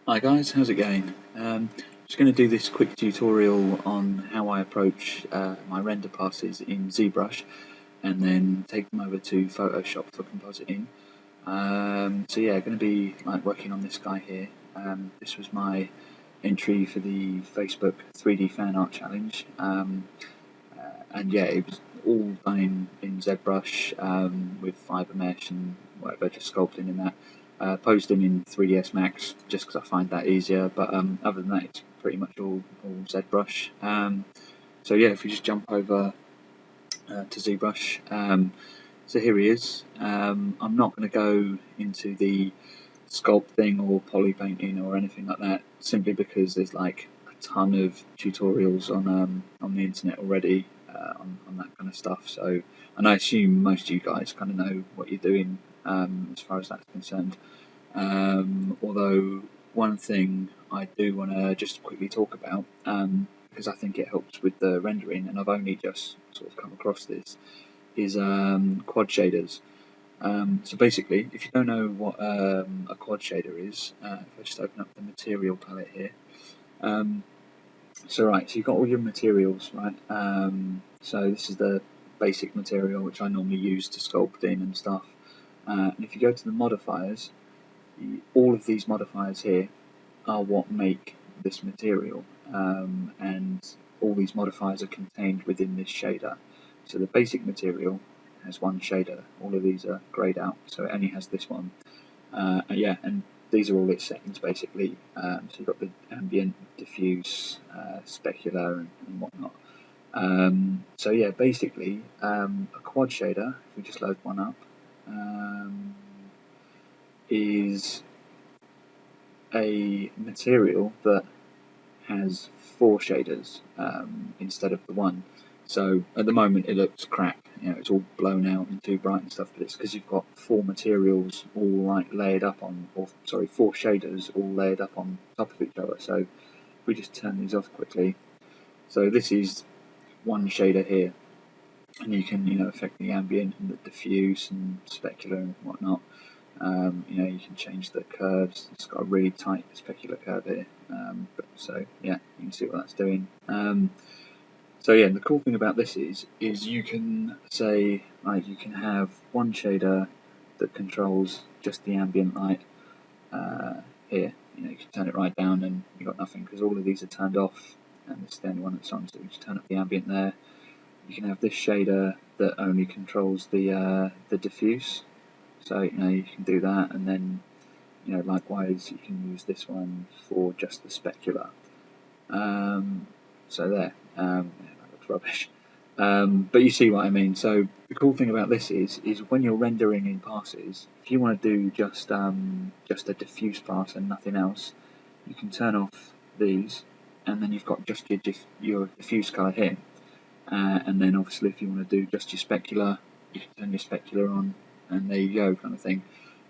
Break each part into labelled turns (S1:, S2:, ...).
S1: Hi guys, how's it going? Just going to do this quick tutorial on how I approach my render passes in Zbrush and then take them over to Photoshop for compositing. So yeah, going to be working on this guy here. This was my entry for the Facebook 3D fan art challenge, and yeah, it was all done in Zbrush with fiber mesh and whatever, just sculpting in that. Posting in 3ds Max just because I find that easier, but other than that it's pretty much all Zbrush. So yeah, if we just jump over to Zbrush, so here he is. I'm not going to go into the sculpting or poly painting or anything like that, simply because there's like a ton of tutorials on the internet already on that kind of stuff. So, and I assume most of you guys kind of know what you're doing as far as that's concerned. Although one thing I do want to just quickly talk about, because I think it helps with the rendering, and I've only just sort of come across this, is quad shaders. So basically, if you don't know what a quad shader is, if I just open up the material palette here. So you've got all your materials, right? So this is the basic material which I normally use to sculpt in and stuff. And if you go to the modifiers, all of these modifiers here are what make this material, and all these modifiers are contained within this shader. So the basic material has one shader, all of these are grayed out, so it only has this one. Yeah, and these are all its settings basically. So you've got the ambient, diffuse, specular and whatnot. So yeah, basically a quad shader, if we just load one up, is a material that has 4 shaders instead of the one. So at the moment it looks crap, it's all blown out and too bright and stuff, but it's because you've got 4 materials all layered up on, 4 shaders all layered up on top of each other. So if we just turn these off quickly, so this is one shader here, and you can affect the ambient and the diffuse and specular and whatnot. You can change the curves. It's got a really tight specular curve here, so yeah, you can see what that's doing. So yeah, and the cool thing about this is you can say you can have one shader that controls just the ambient light here. You can turn it right down and you've got nothing because all of these are turned off, and this is the only one that's on. So you just turn up the ambient there. You can have this shader that only controls the diffuse. So you can do that, and then likewise you can use this one for just the specular. So there, that looks rubbish, but you see what I mean. So the cool thing about this is when you're rendering in passes, if you want to do just a diffuse pass and nothing else, you can turn off these, and then you've got just your diffuse color here. And then obviously if you want to do just your specular, you can turn your specular on, and there you go, kind of thing.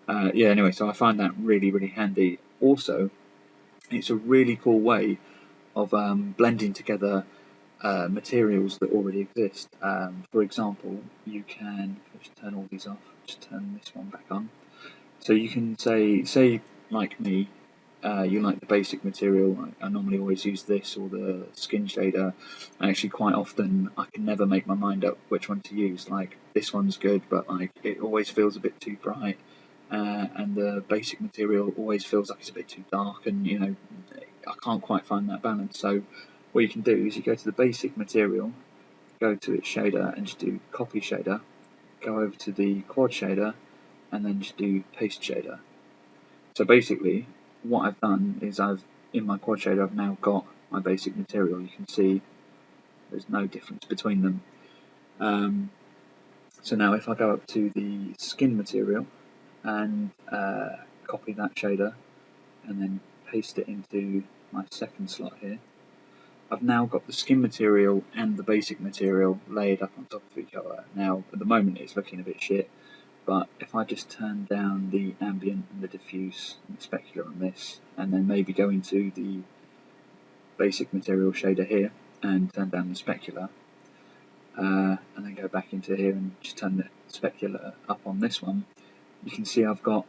S1: Yeah, anyway, so I find that really, really handy. Also, it's a really cool way of blending together materials that already exist. For example, you can just turn all these off, just turn this one back on. So you can say like me, you like the basic material. I normally always use this or the skin shader. And actually, quite often I can never make my mind up which one to use. Like this one's good, but it always feels a bit too bright, and the basic material always feels like it's a bit too dark. And I can't quite find that balance. So what you can do is you go to the basic material, go to its shader, and just do copy shader. Go over to the quad shader, and then just do paste shader. So basically, what I've done is in my quad shader I've now got my basic material. You can see there's no difference between them. So now if I go up to the skin material and copy that shader and then paste it into my second slot here, I've now got the skin material and the basic material layered up on top of each other. Now at the moment it's looking a bit shit, but if I just turn down the ambient and the diffuse and the specular on this, and then maybe go into the basic material shader here and turn down the specular, and then go back into here and just turn the specular up on this one, you can see I've got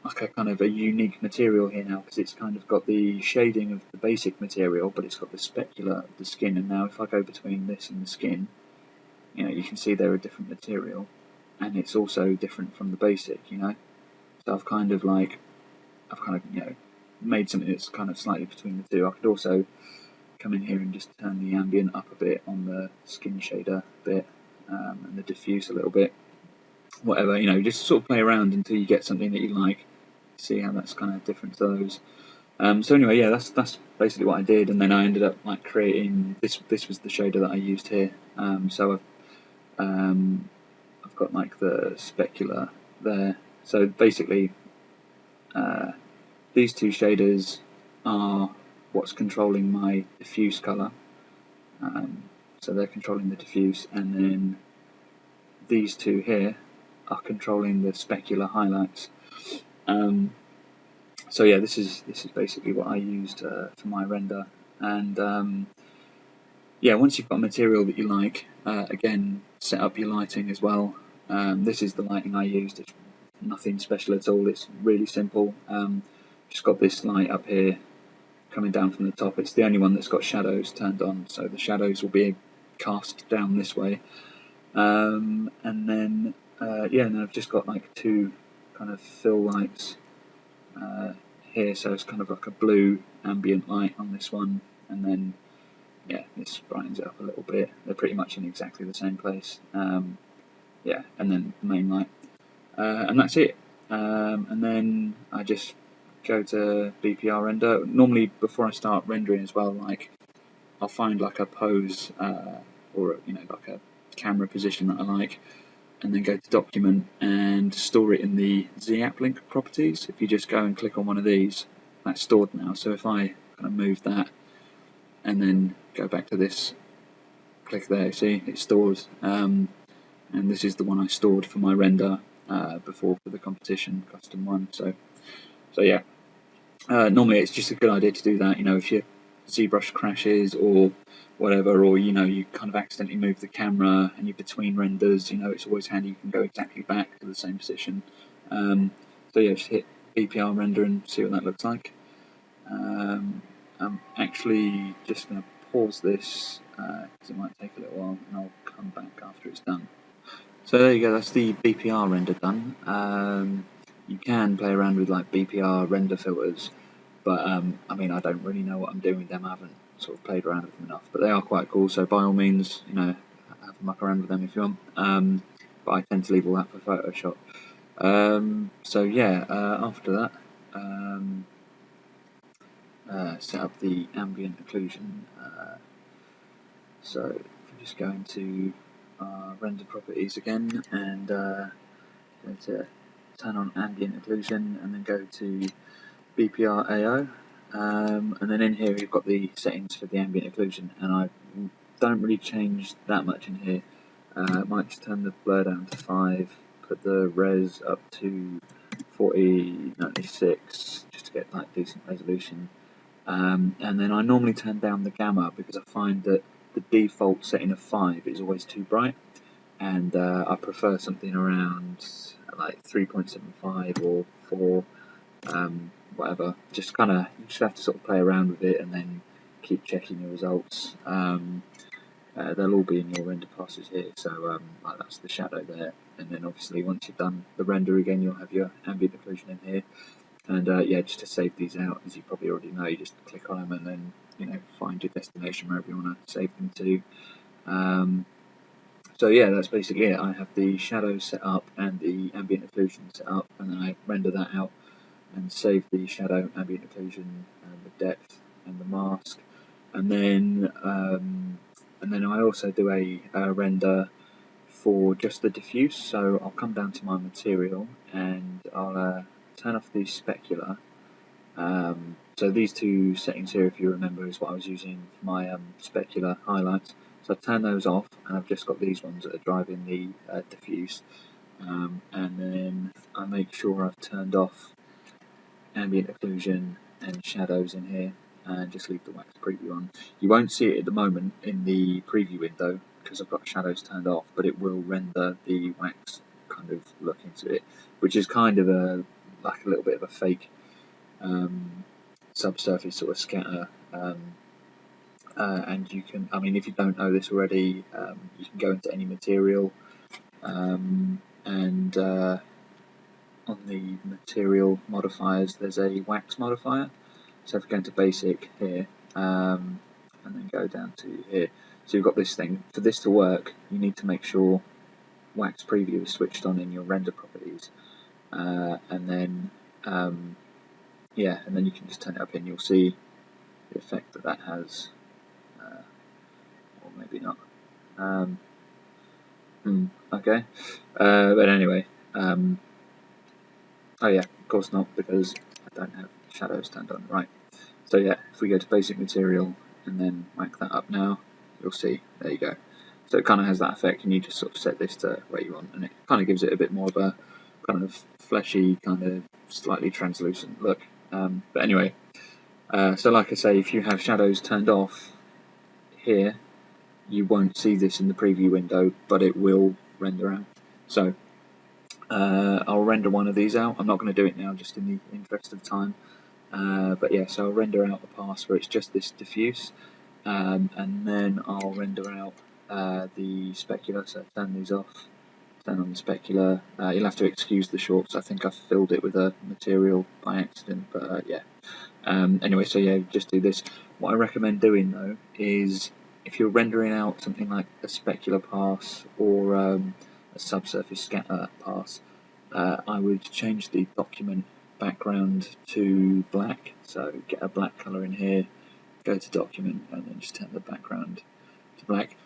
S1: like a kind of a unique material here now, because it's kind of got the shading of the basic material, but it's got the specular of the skin. And now if I go between this and the skin, you know, you can see they're a different material, and it's also different from the basic, you know. So I've kind of you know, made something that's kind of slightly between the two. I could also come in here and just turn the ambient up a bit on the skin shader bit, and the diffuse a little bit, whatever, you know, just sort of play around until you get something that you like. See how that's kind of different to those. So anyway, yeah, that's basically what I did, and then I ended up like creating this. This was the shader that I used here. So I've got like the specular there. So basically, these two shaders are what's controlling my diffuse color. So they're controlling the diffuse, and then these two here are controlling the specular highlights. So yeah, this is basically what I used for my render. And yeah, once you've got a material that you like, again, set up your lighting as well. This is the lighting I used. It's nothing special at all. It's really simple. Just got this light up here coming down from the top. It's the only one that's got shadows turned on, so the shadows will be cast down this way. And then yeah, and I've just got like two kind of fill lights here, so it's kind of like a blue ambient light on this one, and then yeah, this brightens it up a little bit. They're pretty much in exactly the same place. Yeah, and then the main light, and that's it. And then I just go to BPR render. Normally, before I start rendering as well, like I'll find like a pose or you know, like a camera position that I like, and then go to document and store it in the Z-App link properties. If you just go and click on one of these, that's stored now. So if I kind of move that and then go back to this, click there, see it stores, and this is the one I stored for my render before for the competition custom one. So yeah, normally it's just a good idea to do that. You know, if your ZBrush crashes or whatever, or you know, you kind of accidentally move the camera and you're between renders, you know, it's always handy. You can go exactly back to the same position. So yeah, just hit BPR render and see what that looks like. I'm actually just going to pause this because it might take a little while, and I'll come back after it's done. So there you go, that's the BPR render done. You can play around with like BPR render filters, but I mean, I don't really know what I'm doing with them. I haven't sort of played around with them enough, but they are quite cool. So by all means, you know, have a muck around with them if you want. But I tend to leave all that for Photoshop. So yeah, after that, set up the ambient occlusion. So if we just go into render properties again and go to turn on ambient occlusion, and then go to BPR AO, and then in here we've got the settings for the ambient occlusion, and I don't really change that much in here. I might just turn the blur down to 5, put the res up to 4096 just to get like decent resolution, and then I normally turn down the gamma because I find that the default setting of 5 is always too bright, and I prefer something around like 3.75 or 4, whatever. Just kind of, you just have to sort of play around with it and then keep checking your results. They'll all be in your render passes here, so like that's the shadow there, and then obviously once you've done the render again, you'll have your ambient occlusion in here. And yeah, just to save these out, as you probably already know, you just click on them and then, you know, find your destination wherever you want to save them to. So yeah, that's basically it. I have the shadow set up and the ambient occlusion set up, and then I render that out and save the shadow, ambient occlusion, and the depth and the mask, and then I also do a render for just the diffuse. So I'll come down to my material and I'll turn off the specular. So these two settings here, if you remember, is what I was using for my specular highlights. So I turn those off, and I've just got these ones that are driving the diffuse. And then I make sure I've turned off ambient occlusion and shadows in here, and just leave the wax preview on. You won't see it at the moment in the preview window because I've got shadows turned off, but it will render the wax kind of look into it, which is kind of a like a little bit of a fake subsurface sort of scatter. And you can, I mean, if you don't know this already, you can go into any material, and on the material modifiers there's a wax modifier. So if we go into basic here, and then go down to here, so you've got this thing. For this to work, you need to make sure wax preview is switched on in your render properties, and then yeah, and then you can just turn it up and you'll see the effect that that has, or maybe not. Okay, but anyway, oh yeah, of course not, because I don't have shadows turned on. Right, so yeah, if we go to basic material and then whack that up now, you'll see, there you go. So it kind of has that effect, and you just sort of set this to where you want, and it kind of gives it a bit more of a kind of fleshy, kind of slightly translucent look. But anyway, so like I say, if you have shadows turned off here, you won't see this in the preview window, but it will render out. So I'll render one of these out. I'm not going to do it now, just in the interest of time. But yeah, so I'll render out the pass where it's just this diffuse, and then I'll render out the specular. So turn these off, turn on the specular. You'll have to excuse the shorts. I think I filled it with a material by accident, but yeah. Anyway, so yeah, just do this. What I recommend doing though is, if you're rendering out something like a specular pass or a subsurface scatter pass, I would change the document background to black. So get a black colour in here, go to document, and then just turn the background to black,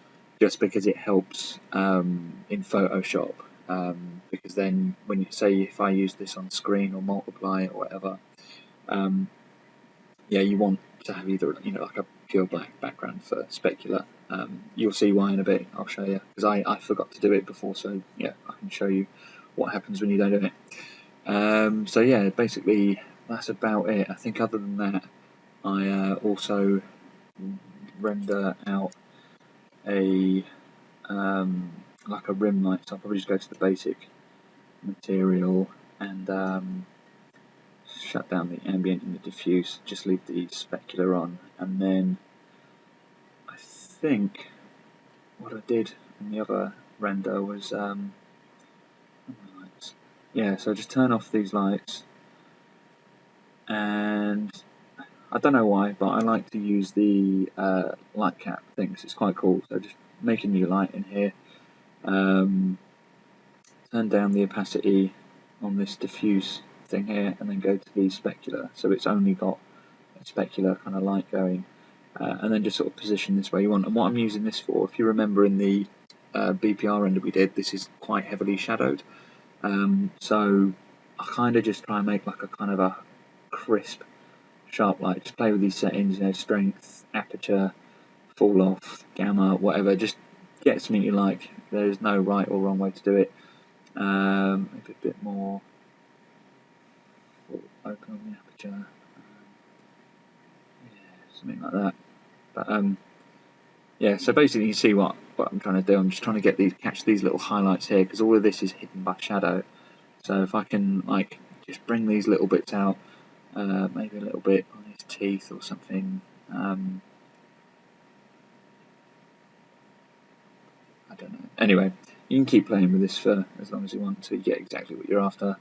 S1: just because it helps in Photoshop. Because then when you say, if I use this on screen or multiply or whatever, yeah, you want to have either, you know, like a pure black background for specular. You'll see why in a bit. I'll show you, because I forgot to do it before, so yeah, I can show you what happens when you don't do it. So yeah, basically that's about it. I think other than that, I also render out a like a rim light. So I'll probably just go to the basic material and shut down the ambient and the diffuse, just leave the specular on, and then I think what I did in the other render was yeah, so just turn off these lights, and I don't know why, but I like to use the light cap thing, because it's quite cool. So just make a new light in here, turn down the opacity on this diffuse thing here, and then go to the specular, so it's only got a specular kind of light going, and then just sort of position this where you want. And what I'm using this for, if you remember in the BPR render we did, this is quite heavily shadowed, so I kind of just try and make like a kind of a crisp, sharp light. Just play with these settings, you know, strength, aperture, fall off, gamma, whatever. Just get something you like. There's no right or wrong way to do it. Maybe a bit more open on the aperture, yeah, something like that. But yeah, so basically you see what I'm trying to do. I'm just trying to get these, catch these little highlights here, because all of this is hidden by shadow. So if I can like just bring these little bits out, maybe a little bit on his teeth or something. I don't know. Anyway, you can keep playing with this for as long as you want until you get exactly what you're after.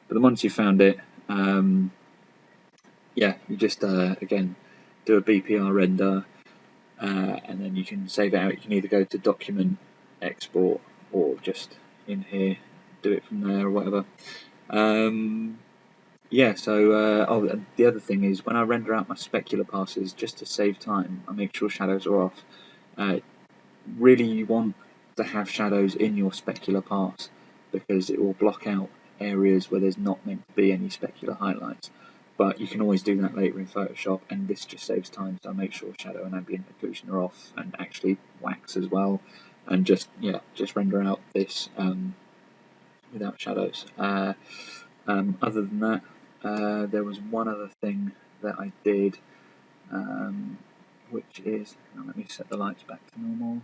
S1: But then once you've found it, yeah, you just again do a BPR render, and then you can save it out. You can either go to document, export, or just in here do it from there or whatever. Yeah, so oh, the other thing is, when I render out my specular passes, just to save time, I make sure shadows are off. Really, you want to have shadows in your specular pass, because it will block out areas where there's not meant to be any specular highlights. But you can always do that later in Photoshop, and this just saves time, so I make sure shadow and ambient occlusion are off, and actually wax as well, and just, yeah, just render out this without shadows. Other than that, there was one other thing that I did, which is, let me set the lights back to normal.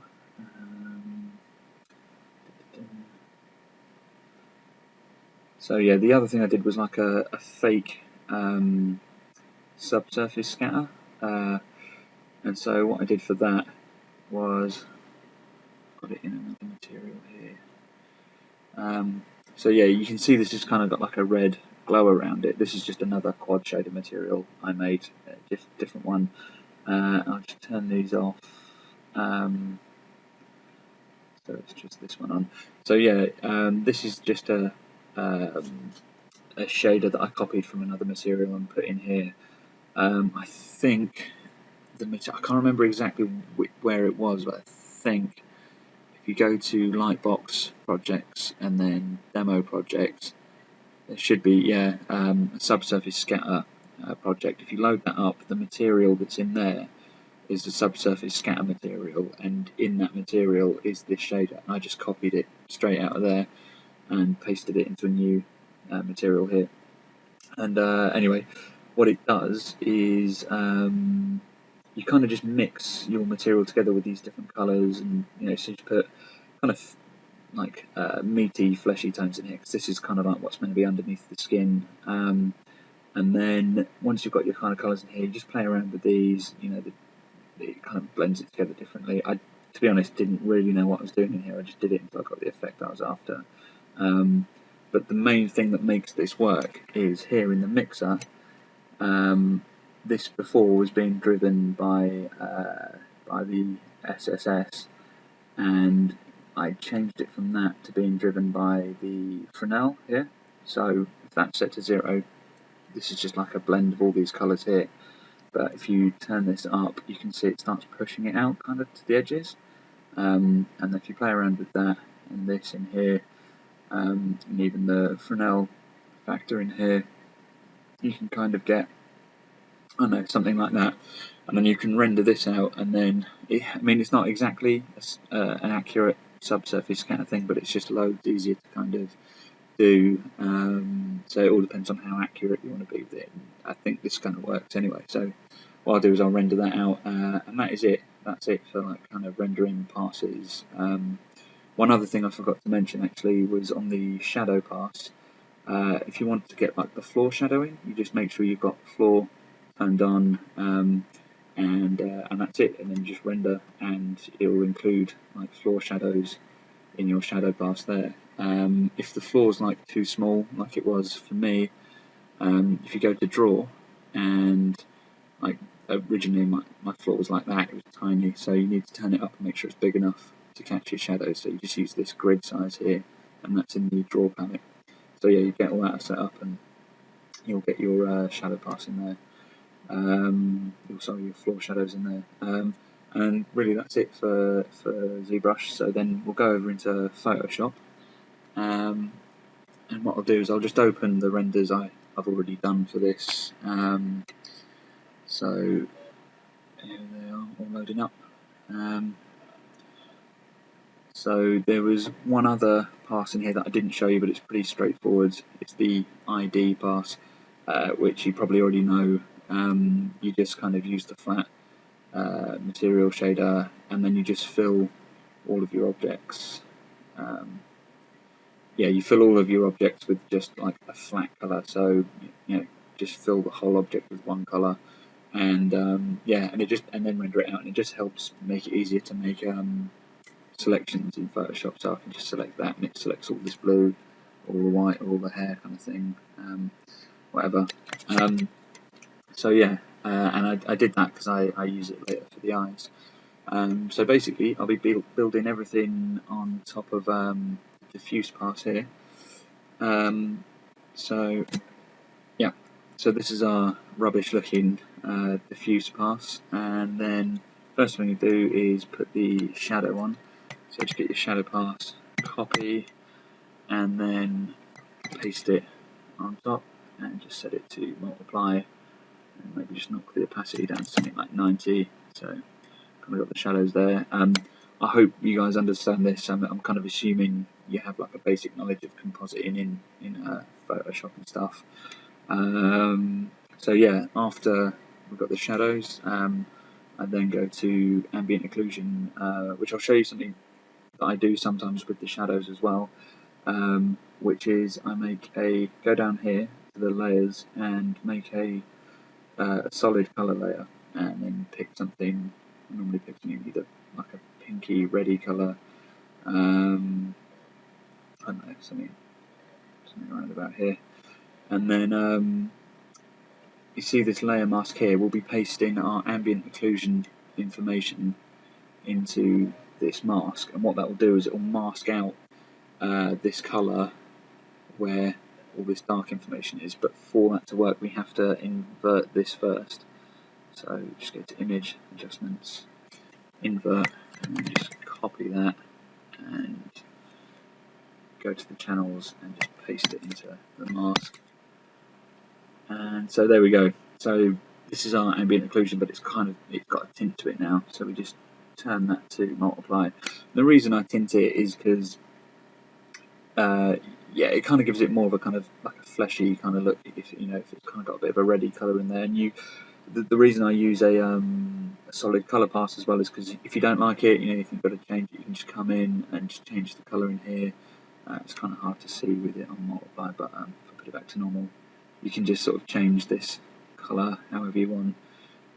S1: So yeah, the other thing I did was like a fake subsurface scatter, and so what I did for that was got it in another material here. So yeah, you can see this has kind of got like a red glow around it. This is just another quad shader material I made, different one. I'll just turn these off. So it's just this one on. So yeah, this is just a shader that I copied from another material and put in here. I think I can't remember exactly where it was, but I think if you go to Lightbox projects and then demo projects, there should be a subsurface scatter project. If you load that up, the material that's in there is the subsurface scatter material, and in that material is this shader. I just copied it straight out of there and pasted it into a new material here. And anyway, what it does is you kind of just mix your material together with these different colours, and so you put kind of like meaty, fleshy tones in here, because this is kind of like what's meant to be underneath the skin. And then once you've got your kind of colours in here, you just play around with these. It kind of blends it together differently. I, to be honest, didn't really know what I was doing in here. I just did it until I got the effect I was after. But the main thing that makes this work is here in the mixer. This before was being driven by the SSS, and I changed it from that to being driven by the Fresnel here. So if that's set to 0, this is just like a blend of all these colours here. But if you turn this up, you can see it starts pushing it out kind of to the edges. And if you play around with that and this in here, and even the Fresnel factor in here, you can kind of get, I don't know, something like that. And then you can render this out, and then, it's not exactly an accurate subsurface scatter thing, but it's just loads easier to kind of do. So it all depends on how accurate you want to be with it. And I think this kind of works anyway. So what I'll do is I'll render that out, and that is it. That's it for like kind of rendering passes. One other thing I forgot to mention actually was on the shadow pass. If you want to get like the floor shadowing, you just make sure you've got the floor turned on, and that's it. And then just render, and it will include like floor shadows in your shadow pass there. If the floor's like too small, like it was for me, if you go to draw, and like originally my floor was like that, it was tiny, so you need to turn it up and make sure it's big enough to catch your shadows. So you just use this grid size here, and that's in the draw palette. So yeah, you get all that set up, and you'll get your shadow pass in there. Also your floor shadows in there. And really that's it for ZBrush. So then we'll go over into Photoshop, and what I'll do is I'll just open the renders I've already done for this. So here they are, all loading up. So there was one other pass in here that I didn't show you, but it's pretty straightforward. It's the ID pass, which you probably already know. You just kind of use the flat material shader, and then you just fill all of your objects. You fill all of your objects with just like a flat colour. So just fill the whole object with one colour, and and then render it out, and it just helps make it easier to make selections in Photoshop. So I can just select that, and it selects all this blue, all the white, all the hair kind of thing, whatever. So yeah, and I did that because I use it later for the eyes. So basically, I'll be building everything on top of Diffuse pass here. So yeah, so this is our rubbish looking Diffuse pass, and then first thing you do is put the shadow on. So just get your shadow pass, copy, and then paste it on top, and just set it to multiply, and maybe just knock the opacity down to something like 90. So kind of got the shadows there. I hope you guys understand this. I'm kind of assuming you have like a basic knowledge of compositing in Photoshop and stuff. So yeah, after we've got the shadows, I then go to ambient occlusion, which I'll show you something that I do sometimes with the shadows as well. which is I go down here to the layers and make a solid color layer, and then pick something. I normally pick something either like a pinky, reddy color. I don't know, something around about here, and then you see this layer mask here. We'll be pasting our ambient occlusion information into this mask, and what that will do is it will mask out this color where all this dark information is. But for that to work, we have to invert this first. So just go to Image, Adjustments, Invert, and then just copy that and go to the channels and just paste it into the mask. And so there we go. So this is our ambient occlusion, but it's got a tint to it now. So we just turn that to multiply. The reason I tint it is because yeah, it kind of gives it more of a kind of like a fleshy kind of look. If it's kind of got a bit of a reddy colour in there. And the reason I use a solid colour pass as well is because if you don't like it, if you've got to change it, you can just come in and just change the colour in here. It's kind of hard to see with it on multiply, but if I put it back to normal, you can just sort of change this colour however you want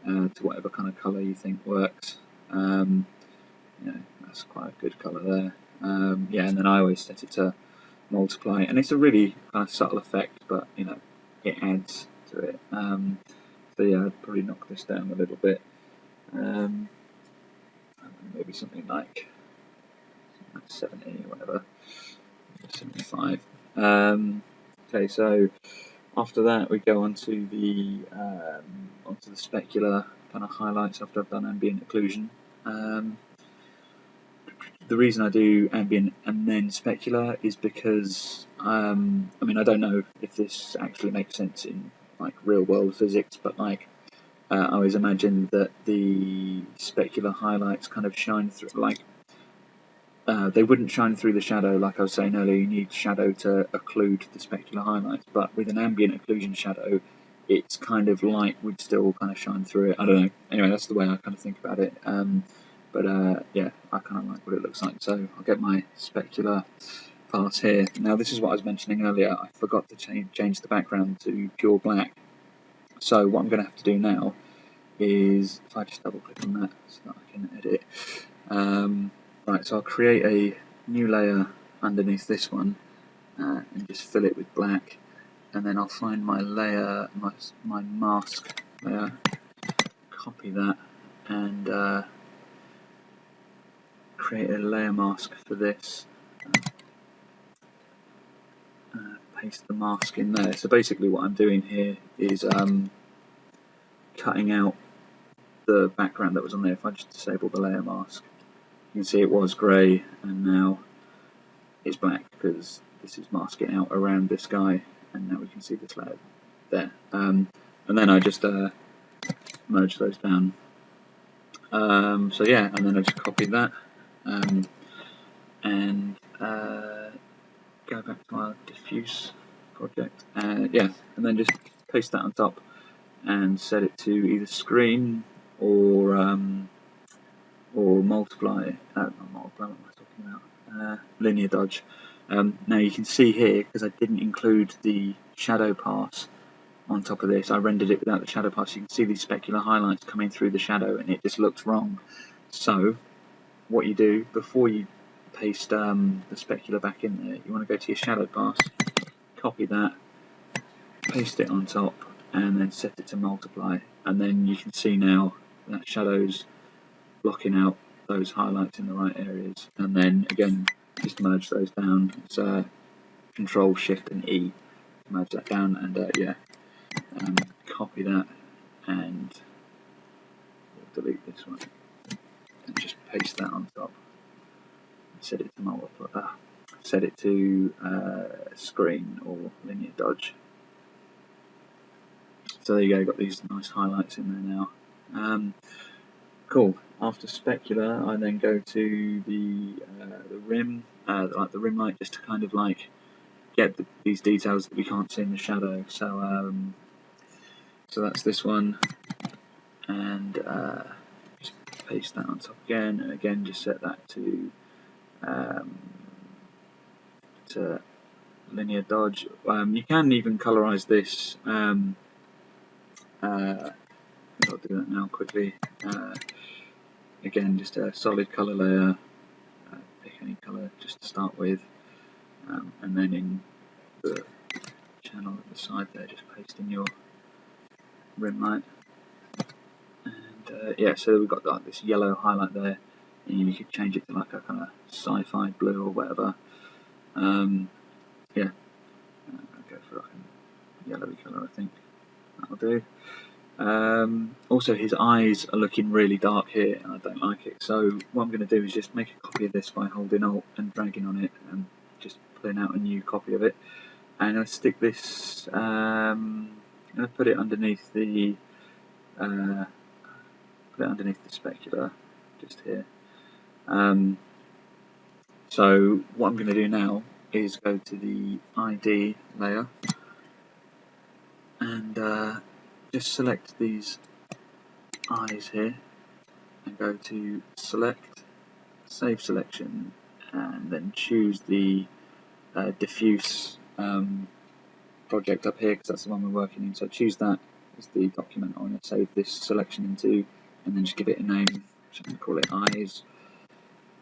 S1: to whatever kind of colour you think works. That's quite a good colour there. Yeah, and then I always set it to multiply, and it's a really kind of subtle effect, but it adds to it. So yeah, I'd probably knock this down a little bit. Maybe something like 70 or whatever, 75. Okay, so after that we go onto the specular kind of highlights after I've done ambient occlusion. The reason I do ambient and then specular is because I don't know if this actually makes sense in like real world physics, but like I always imagine that the specular highlights kind of shine through, like they wouldn't shine through the shadow. Like I was saying earlier, you need shadow to occlude the specular highlights, but with an ambient occlusion shadow, it's kind of light would still kind of shine through it. I don't know. Anyway, that's the way I kind of think about it. But yeah, I kind of like what it looks like. So I'll get my specular pass here. Now this is what I was mentioning earlier. I forgot to change the background to pure black. So what I'm going to have to do now is, if I just double click on that so that I can edit. Right, so I'll create a new layer underneath this one and just fill it with black. And then I'll find my layer, my mask layer, copy that, and create a layer mask for this. Paste the mask in there. So basically what I'm doing here is cutting out the background that was on there. If I just disable the layer mask, you can see it was grey and now it's black because this is masking out around this guy, and now we can see this layer there. And then I just merge those down. So yeah, and then I just copy that and go back to our diffuse project. Yeah, and then just paste that on top and set it to either screen or multiply. Not multiply. What am I talking about? Linear dodge. Now you can see here, because I didn't include the shadow pass on top of this, I rendered it without the shadow pass. You can see these specular highlights coming through the shadow, and it just looks wrong. So what you do before you paste the specular back in there, you want to go to your shadow pass, copy that, paste it on top, and then set it to multiply. And then you can see now that shadow's blocking out those highlights in the right areas. And then again, just merge those down. It's Control Shift and E to merge that down, and yeah, copy that and we'll delete this one and just paste that on top. Set it to multiply. Set it to screen or linear dodge. So there you go. Got these nice highlights in there now. Cool. After specular, I then go to the rim, like the rim light, just to kind of like get these details that we can't see in the shadow. So so that's this one, and just paste that on top again, and again just set that to linear dodge. You can even colorize this. I'll do that now quickly. Again, just a solid color layer. Pick any color just to start with, and then in the channel at the side there, just paste in your rim light. And yeah, so we've got like this yellow highlight there, and you could change it to like a kind of sci-fi blue or whatever. Yeah, I'll go for like a yellowy colour, I think that'll do. Also, his eyes are looking really dark here, and I don't like it. So what I'm going to do is just make a copy of this by holding Alt and dragging on it, and just pulling out a new copy of it. And I'm going to stick this. I'm going to put it underneath the specular, just here. So what I'm going to do now is go to the ID layer and just select these eyes here and go to select, save selection, and then choose the diffuse project up here, because that's the one we're working in. So choose that as the document I want to save this selection into, and then just give it a name. So I'm going to call it eyes.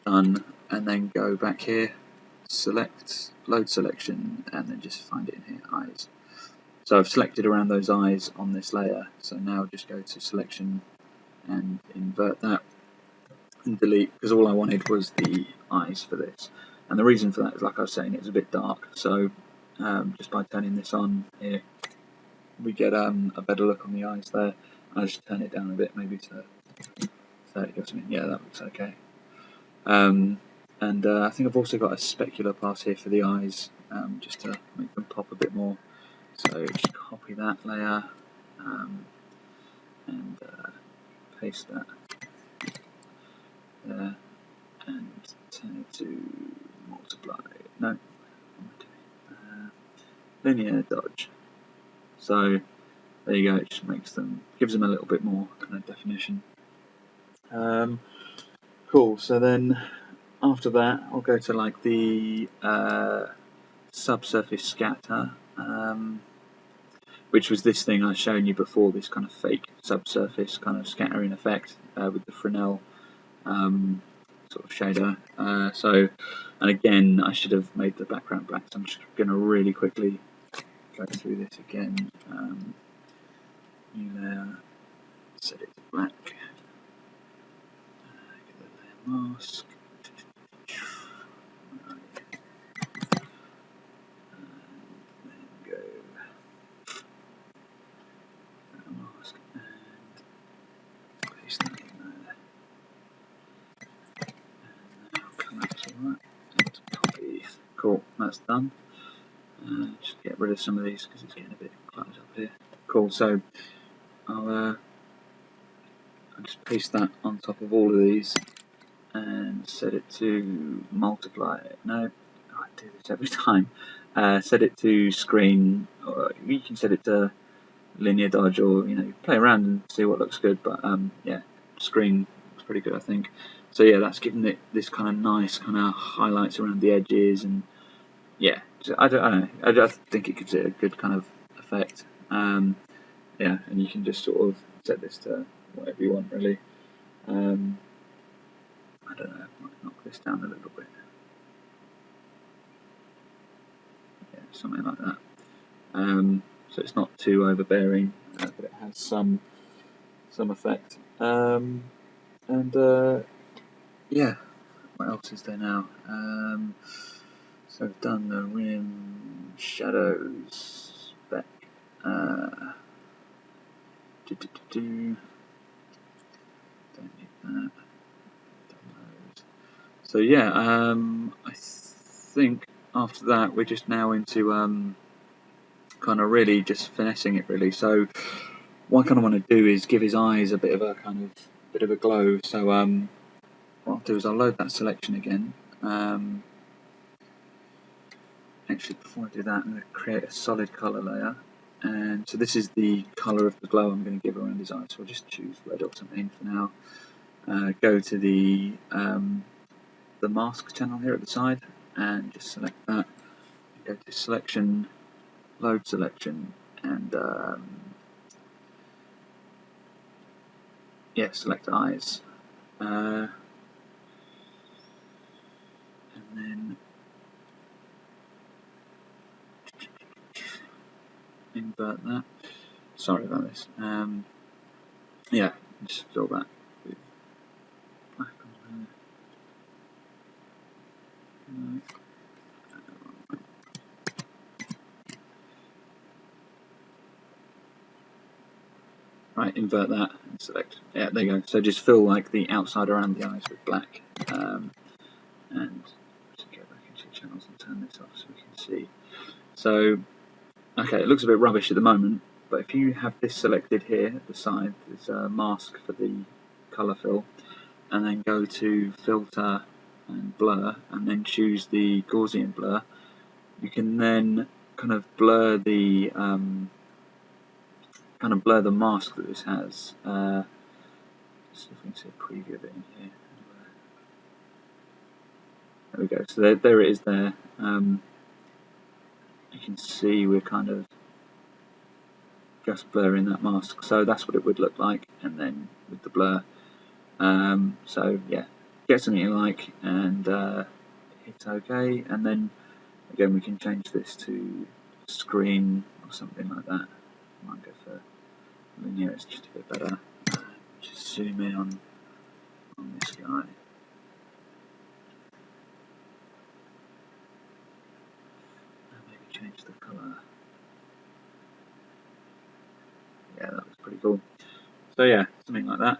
S1: Done. And then go back here, select, load selection, and then just find it in here, eyes. So I've selected around those eyes on this layer. So now just go to selection and invert that and delete, because all I wanted was the eyes for this. And the reason for that is, like I was saying, it's a bit dark. So just by turning this on here, we get a better look on the eyes there. I'll just turn it down a bit, maybe to 30 or something. Yeah, that looks okay. And I think I've also got a specular pass here for the eyes, just to make them pop a bit more. So just copy that layer and paste that there, and turn it to multiply. No, linear dodge. So there you go. It just makes them, gives them a little bit more kind of definition. Cool. So then after that, I'll go to like the subsurface scatter, which was this thing I've shown you before, this kind of fake subsurface kind of scattering effect with the Fresnel sort of shader. And again, I should have made the background black, so I'm just going to really quickly go through this again. New layer, set it to black, get the layer mask. Cool, that's done. Just get rid of some of these because it's getting a bit close up here. Cool, so I'll just paste that on top of all of these and set it to multiply. No, I do this every time. Set it to screen, or you can set it to linear dodge, or play around and see what looks good. But yeah, screen is pretty good, I think. So yeah, that's giving it this kind of nice kind of highlights around the edges, and yeah, I don't know. I just think it gives it a good kind of effect. Yeah, and you can just sort of set this to whatever you want, really. I don't know. I might knock this down a little bit. Yeah, something like that. So it's not too overbearing, but it has some effect. Yeah, what else is there now? So I've done the rim, shadows, spec. Don't need that. So yeah, I think after that we're just now into kind of really just finessing it, really. So what I kind of want to do is give his eyes a bit of a glow. So what I'll do is I'll load that selection again. Actually, before I do that, I'm going to create a solid color layer. And so this is the color of the glow I'm going to give around his eyes. So I'll just choose red or something for now. Go to the mask channel here at the side and just select that. go to selection, load selection, and yeah, select eyes, and then invert that. Sorry about this. Yeah, just fill that with black on there. Right, invert that and select. Yeah, there you go. So just fill like the outside around the eyes with black, and just go back into channels and turn this off so we can see. So, okay, it looks a bit rubbish at the moment, but if you have this selected here at the side, there's a mask for the colour fill, and then go to filter and blur, and then choose the Gaussian blur. You can then kind of blur the mask that this has. See if we can see a preview of it in here. There we go. So there it is there. You can see we're kind of just blurring that mask. So that's what it would look like, and then with the blur. So yeah, get something you like and hit OK, and then again we can change this to screen or something like that. I might go for linear, it's just a bit better. Just zoom in on this guy. And maybe change the colour. Yeah, that was pretty cool. So yeah, something like that.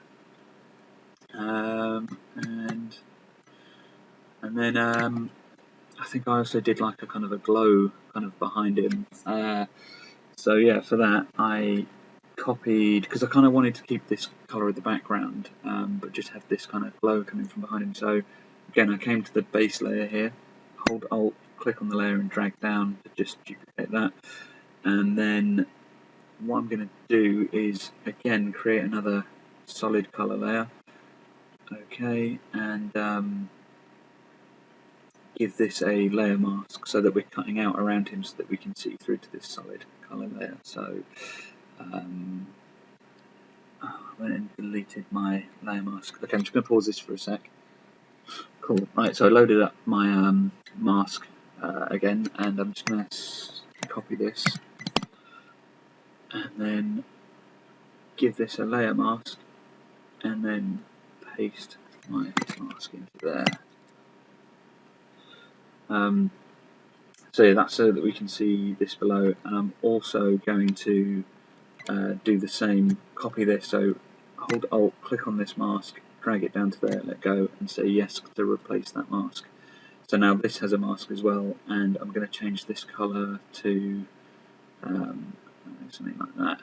S1: And then I think I also did like a kind of a glow kind of behind him. So yeah, for that I copied, because I kind of wanted to keep this colour of the background, but just have this kind of glow coming from behind him. So again, I came to the base layer here, hold Alt, click on the layer and drag down to just duplicate that. And then what I'm going to do is again create another solid colour layer. Okay, and give this a layer mask so that we're cutting out around him so that we can see through to this solid colour layer. So I went and deleted my layer mask. Okay, I'm just going to pause this for a sec. Cool. Right, so I loaded up my mask again, and I'm just going to copy this and then give this a layer mask and then paste my mask into there. So yeah, that's so that we can see this below, and I'm also going to do the same, copy this, so hold Alt, click on this mask, drag it down to there, let go, and say yes to replace that mask. So now this has a mask as well, and I'm going to change this colour to something like that.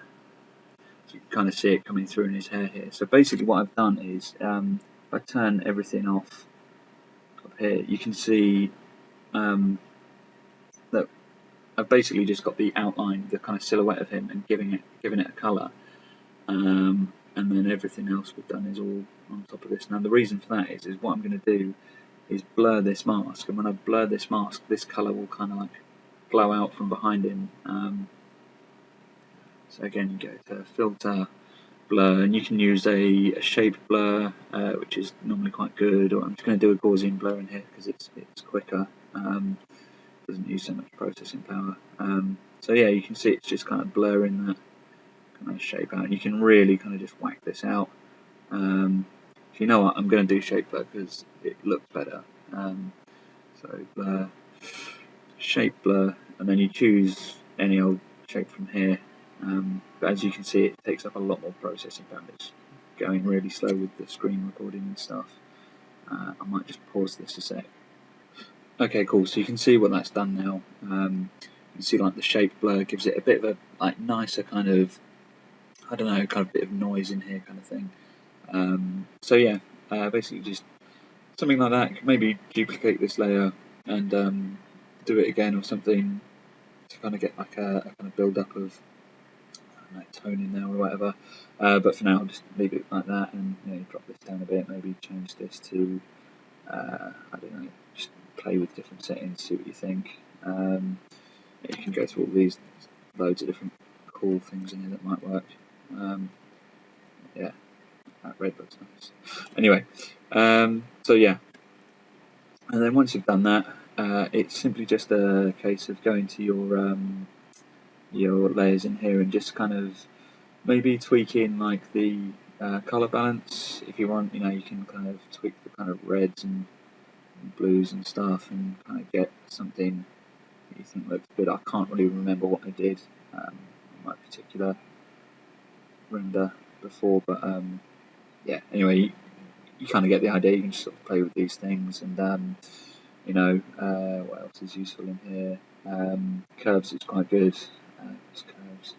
S1: So you can kind of see it coming through in his hair here. So basically what I've done is, if I turn everything off up here, you can see that I've basically just got the outline, the kind of silhouette of him, and giving it a colour, and then everything else we've done is all on top of this. Now the reason for that is what I'm going to do is blur this mask, and when I blur this mask, this colour will kind of like glow out from behind him. So again, you go to filter, blur, and you can use a shape blur, which is normally quite good, or I'm just going to do a Gaussian blur in here because it's quicker. Doesn't use so much processing power. So yeah, you can see it's just kind of blurring that kind of shape out. You can really kind of just whack this out. You know what, I'm going to do shape blur because it looks better. So blur, shape blur, and then you choose any old shape from here. But as you can see, it takes up a lot more processing power. It's going really slow with the screen recording and stuff. I might just pause this a sec. Okay, cool. So you can see what that's done now. You can see like the shape blur gives it a bit of a like nicer kind of, I don't know, kind of bit of noise in here kind of thing. So yeah, basically just something like that. Maybe duplicate this layer and do it again or something to kind of get like a kind of build up of tone in there or whatever. But for now, I'll just leave it like that and drop this down a bit. Maybe change this to I don't know, just play with different settings, see what you think. you can go through all these loads of different cool things in here that might work. Yeah, that red looks nice. Anyway, so yeah, and then once you've done that, it's simply just a case of going to your layers in here and just kind of maybe tweaking like the color balance. If you want, you can kind of tweak the kind of reds and blues and stuff and kind of get something that you think looks good. I can't really remember what I did on my particular render before, but yeah, anyway, you kind of get the idea. You can just sort of play with these things, and what else is useful in here? Curves is quite good. Just curves.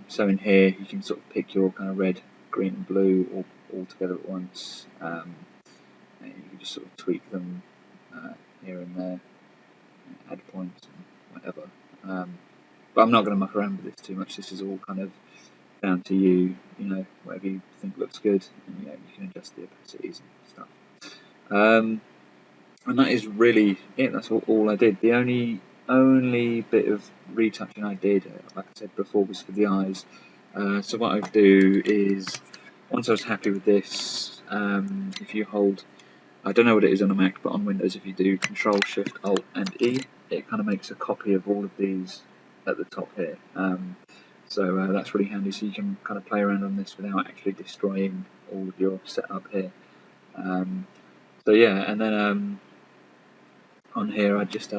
S1: So in here you can sort of pick your kind of red, green and blue all together at once. And you can just sort of tweak them here and there, add points and whatever. But I'm not going to muck around with this too much. This is all kind of down to you, whatever you think looks good, and you can adjust the opacities and stuff. And that is really it. That's all I did. The only bit of retouching I did, like I said before, was for the eyes. So what I do is, once I was happy with this, if you hold, I don't know what it is on a Mac, but on Windows, if you do Control Shift Alt and E, it kind of makes a copy of all of these at the top here. So that's really handy. So you can kind of play around on this without actually destroying all of your setup here. So yeah, and then on here I just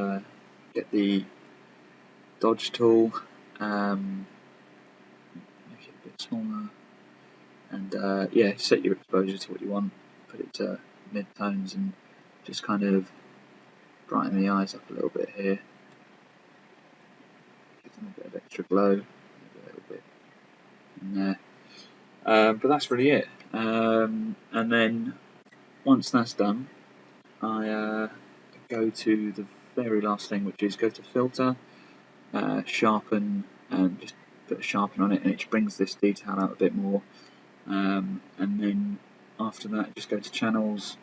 S1: get the dodge tool, make it a bit smaller, and yeah, set your exposure to what you want. Put it to mid-tones and just kind of brighten the eyes up a little bit here. Give them a bit of extra glow, maybe a little bit in there. But that's really it. And then once that's done, I go to the very last thing, which is go to filter, sharpen, and just put a sharpen on it, and it brings this detail out a bit more. And then after that, just go to channels,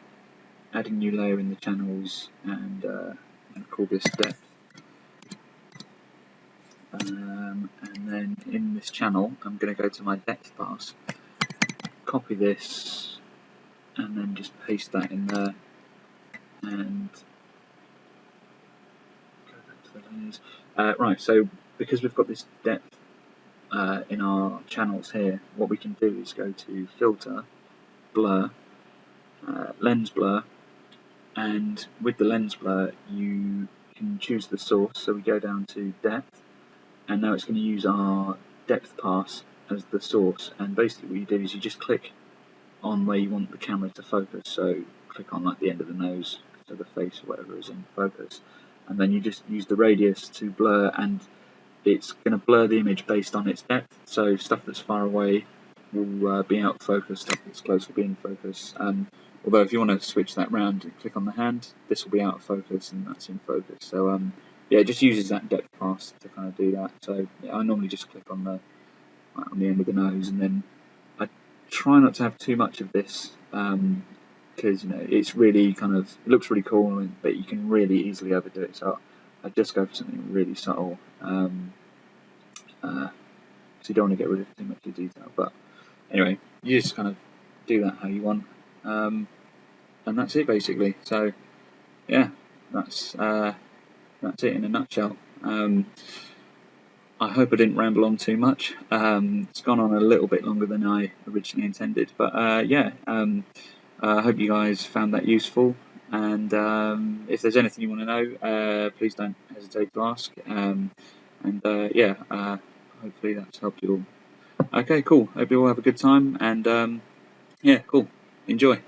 S1: add a new layer in the channels, and call this depth. And then in this channel, I'm going to go to my depth pass, copy this, and then just paste that in there, and go back to the layers. Right, so because we've got this depth in our channels here, what we can do is go to filter, blur, lens blur, and with the lens blur you can choose the source. So we go down to depth, and now it's going to use our depth pass as the source, and basically what you do is you just click on where you want the camera to focus. So click on like the end of the nose, so the face or whatever is in focus, and then you just use the radius to blur, and it's going to blur the image based on its depth. So stuff that's far away will be out of focus, stuff that's close will be in focus. Although if you want to switch that round and click on the hand, this will be out of focus and that's in focus. So yeah, it just uses that depth pass to kind of do that. So yeah, I normally just click on the end of the nose, and then I try not to have too much of this because it's really kind of, it looks really cool, but you can really easily overdo it. So I just go for something really subtle. So you don't want to get rid of too much of the detail. But anyway, you just kind of do that how you want. And that's it basically. So yeah, that's it in a nutshell. I hope I didn't ramble on too much. It's gone on a little bit longer than I originally intended, but yeah, I hope you guys found that useful, and if there's anything you want to know, please don't hesitate to ask, and yeah, hopefully that's helped you all. Okay, cool, hope you all have a good time, and yeah, cool, enjoy.